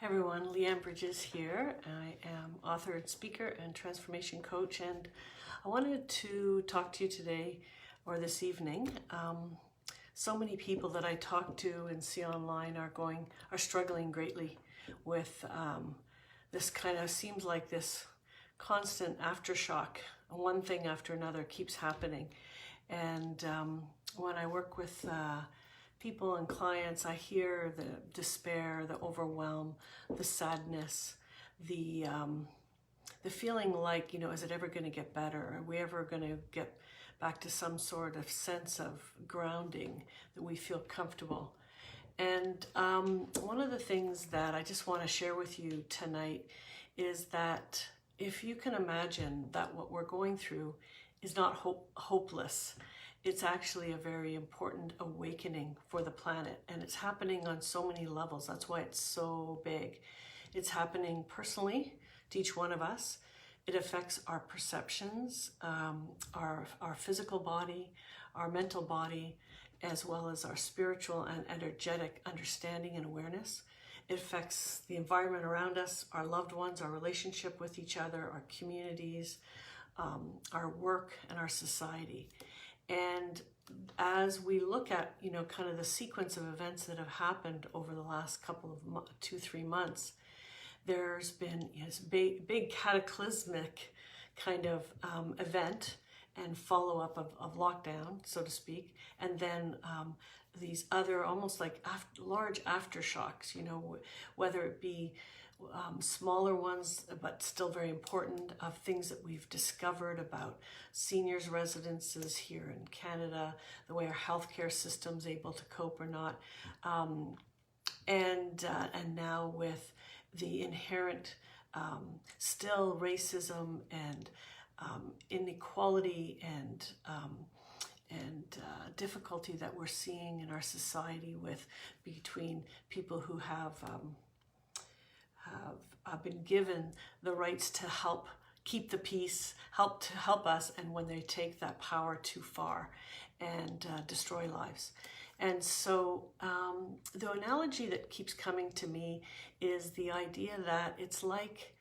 Hi everyone, Lianne Bridges here. I am author and speaker and transformation coach, and I wanted to talk to you today or this evening. So many people that I talk to and see online are struggling greatly with this kind of seems like this constant aftershock. One thing after another keeps happening, and when I work with people and clients, I hear the despair, the overwhelm, the sadness, the feeling like, is it ever going to get better? Are we ever going to get back to some sort of sense of grounding that we feel comfortable? And one of the things that I just want to share with you tonight is that if you can imagine that what we're going through is not hopeless, it's actually a very important awakening for the planet, and it's happening on so many levels. That's why it's so big. It's happening personally to each one of us. It affects our perceptions, our physical body, our mental body, as well as our spiritual and energetic understanding and awareness. It affects the environment around us, our loved ones, our relationship with each other, our communities, our work, and our society. And as we look at, kind of the sequence of events that have happened over the last couple of 2-3 months, there's been this big cataclysmic kind of event and follow-up of lockdown, so to speak, and then these other almost like large aftershocks, whether it be smaller ones, but still very important, of things that we've discovered about seniors' residences here in Canada, the way our healthcare system's able to cope or not, and now with the inherent still racism and inequality and difficulty that we're seeing in our society between people who have been given the rights to help keep the peace, help us, and when they take that power too far and destroy lives. And so the analogy that keeps coming to me is the idea that it's like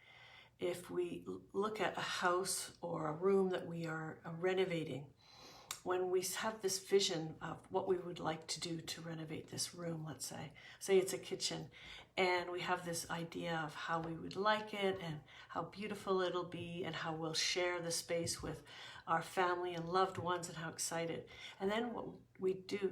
if we look at a house or a room that we are renovating. When we have this vision of what we would like to do to renovate this room, let's say it's a kitchen, and we have this idea of how we would like it and how beautiful it'll be and how we'll share the space with our family and loved ones and how excited. And then what we do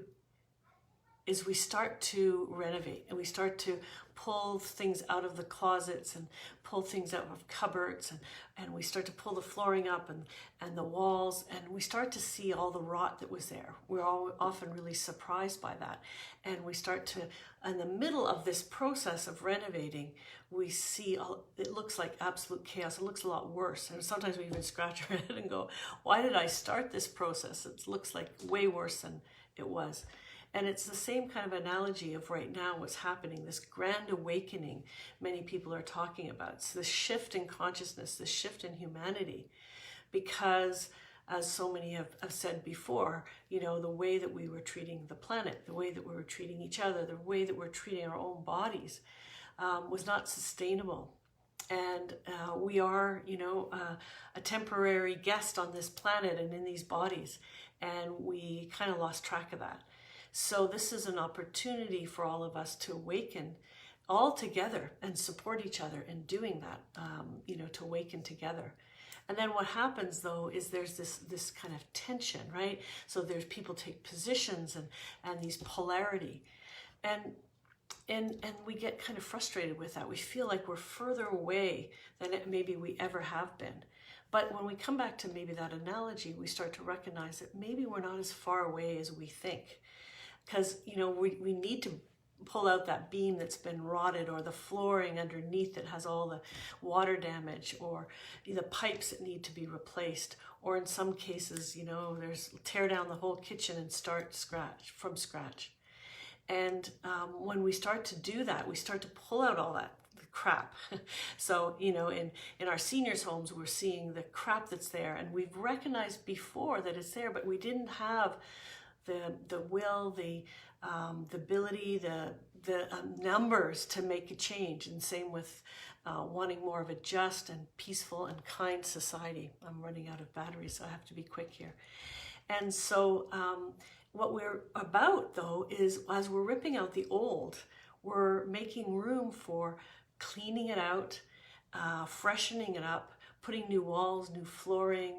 is we start to renovate, and we start to pull things out of the closets and pull things out of cupboards, and we start to pull the flooring up and the walls, and we start to see all the rot that was there. We're all often really surprised by that. And we start to, in the middle of this process of renovating, we see it looks like absolute chaos. It looks a lot worse. And sometimes we even scratch our head and go, why did I start this process? It looks like way worse than it was. And it's the same kind of analogy of right now what's happening, this grand awakening many people are talking about. It's this shift in consciousness, this shift in humanity, because as so many have said before, the way that we were treating the planet, the way that we were treating each other, the way that we're treating our own bodies was not sustainable. And we are, a temporary guest on this planet and in these bodies, and we kind of lost track of that. So this is an opportunity for all of us to awaken all together and support each other in doing that, to awaken together. And then what happens though is there's this kind of tension, right? So there's people take positions and these polarity, and we get kind of frustrated with that. We feel like we're further away than maybe we ever have been. But when we come back to maybe that analogy, we start to recognize that maybe we're not as far away as we think. Because, we need to pull out that beam that's been rotted, or the flooring underneath that has all the water damage, or the pipes that need to be replaced, or in some cases, there's tear down the whole kitchen and start from scratch. And when we start to do that, we start to pull out all that crap. So, in our seniors' homes, we're seeing the crap that's there, and we've recognized before that it's there, but we didn't have the will, the ability, numbers to make a change, and same with wanting more of a just and peaceful and kind society. I'm running out of batteries, so I have to be quick here. And so what we're about, though, is as we're ripping out the old, we're making room for cleaning it out, freshening it up, putting new walls, new flooring,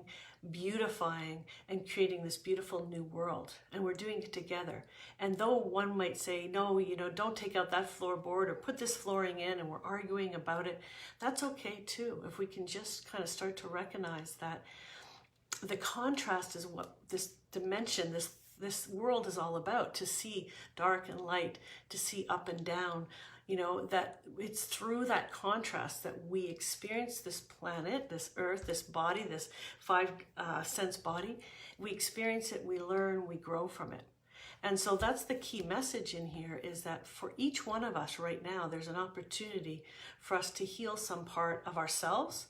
beautifying, and creating this beautiful new world. And we're doing it together. And though one might say, no, don't take out that floorboard or put this flooring in, and we're arguing about it, that's okay too. If we can just kind of start to recognize that the contrast is what this dimension, this world is all about, to see dark and light, to see up and down, that it's through that contrast that we experience this planet, this earth, this body, this five sense body. We experience it, we learn, we grow from it. And so that's the key message in here, is that for each one of us right now, there's an opportunity for us to heal some part of ourselves,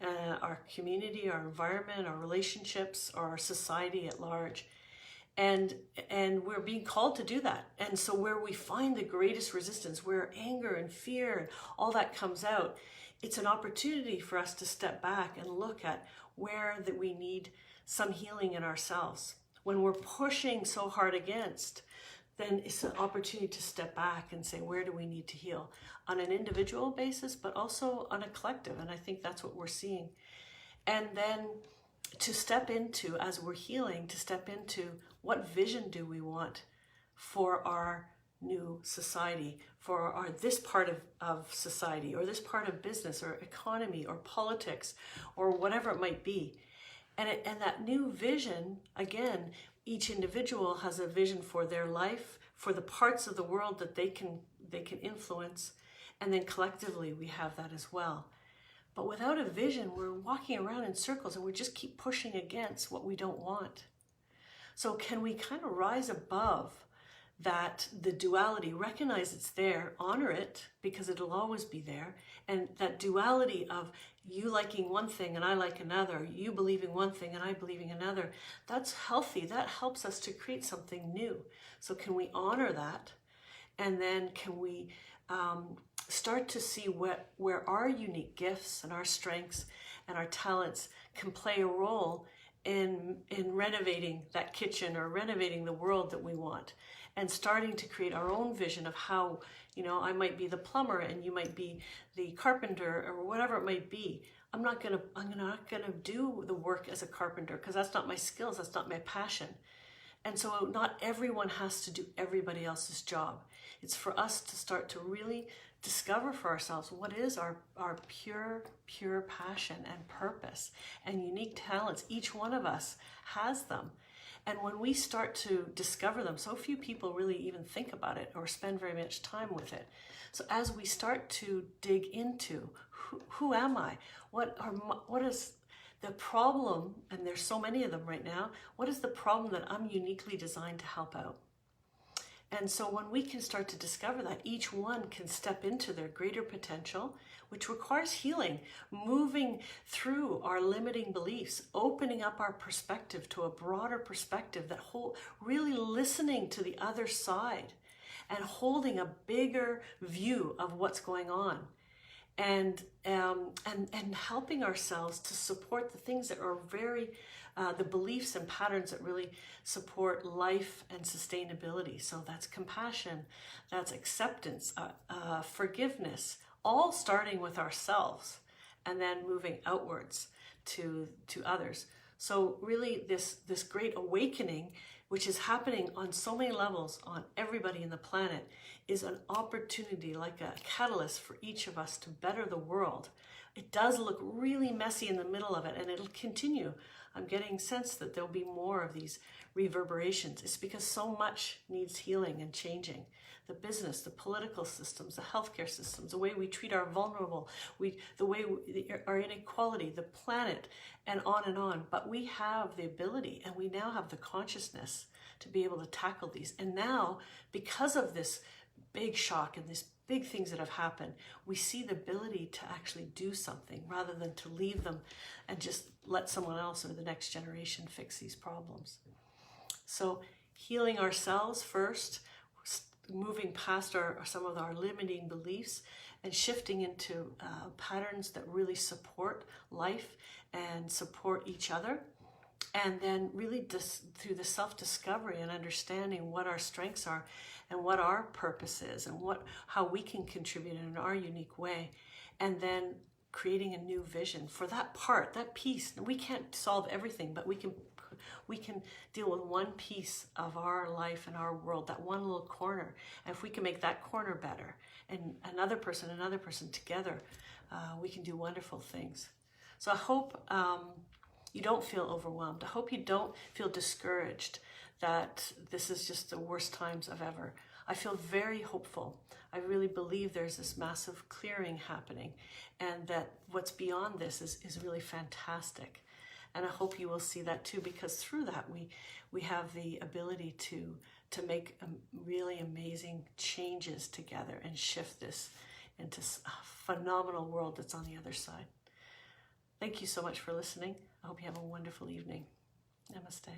our community, our environment, our relationships, or our society at large. And we're being called to do that. And so where we find the greatest resistance, where anger and fear and all that comes out, it's an opportunity for us to step back and look at where that we need some healing in ourselves. When we're pushing so hard against, then it's an opportunity to step back and say, where do we need to heal? On an individual basis, but also on a collective. And I think that's what we're seeing. And then to step into, as we're healing, to step into what vision do we want for our new society, for this part of society, or this part of business, or economy, or politics, or whatever it might be. And that new vision, again, each individual has a vision for their life, for the parts of the world that they can influence, and then collectively we have that as well. But without a vision, we're walking around in circles and we just keep pushing against what we don't want. So can we kind of rise above that, the duality, recognize it's there, honor it, because it'll always be there, and that duality of you liking one thing and I like another, you believing one thing and I believing another, that's healthy. That helps us to create something new. So can we honor that? And then can we start to see where our unique gifts and our strengths and our talents can play a role in renovating that kitchen, or renovating the world that we want, and starting to create our own vision of how, I might be the plumber and you might be the carpenter, or whatever it might be. I'm not gonna do the work as a carpenter, because that's not my skills, that's not my passion. And so not everyone has to do everybody else's job. It's for us to start to really discover for ourselves what is our pure passion and purpose and unique talents. Each one of us has them. And when we start to discover them, so few people really even think about it or spend very much time with it. So as we start to dig into who am I? What is the problem? And there's so many of them right now. What is the problem that I'm uniquely designed to help out? And so when we can start to discover that, each one can step into their greater potential, which requires healing, moving through our limiting beliefs, opening up our perspective to a broader perspective, that really listening to the other side and holding a bigger view of what's going on. And helping ourselves to support the things that are the beliefs and patterns that really support life and sustainability. So that's compassion, that's acceptance, forgiveness, all starting with ourselves and then moving outwards to others. So really this great awakening, which is happening on so many levels on everybody in the planet, is an opportunity, like a catalyst for each of us to better the world. It does look really messy in the middle of it, and it'll continue. I'm getting sense that there'll be more of these reverberations. It's because so much needs healing and changing. The business, the political systems, the healthcare systems, the way we treat our vulnerable, the way our inequality, the planet, and on and on. But we have the ability, and we now have the consciousness to be able to tackle these. And now, because of this big shock and these big things that have happened, we see the ability to actually do something rather than to leave them and just let someone else or the next generation fix these problems. So healing ourselves first, moving past some of our limiting beliefs and shifting into patterns that really support life and support each other. And then really through the self-discovery and understanding what our strengths are and what our purpose is and how we can contribute in our unique way. And then creating a new vision for that part, that piece. We can't solve everything, but we can deal with one piece of our life and our world, that one little corner. And if we can make that corner better, and another person together, we can do wonderful things. So I hope you don't feel overwhelmed. I hope you don't feel discouraged that this is just the worst times of ever. I feel very hopeful. I really believe there's this massive clearing happening, and that what's beyond this is really fantastic. And I hope you will see that too, because through that we have the ability to make really amazing changes together and shift this into a phenomenal world that's on the other side. Thank you so much for listening. I hope you have a wonderful evening. Namaste.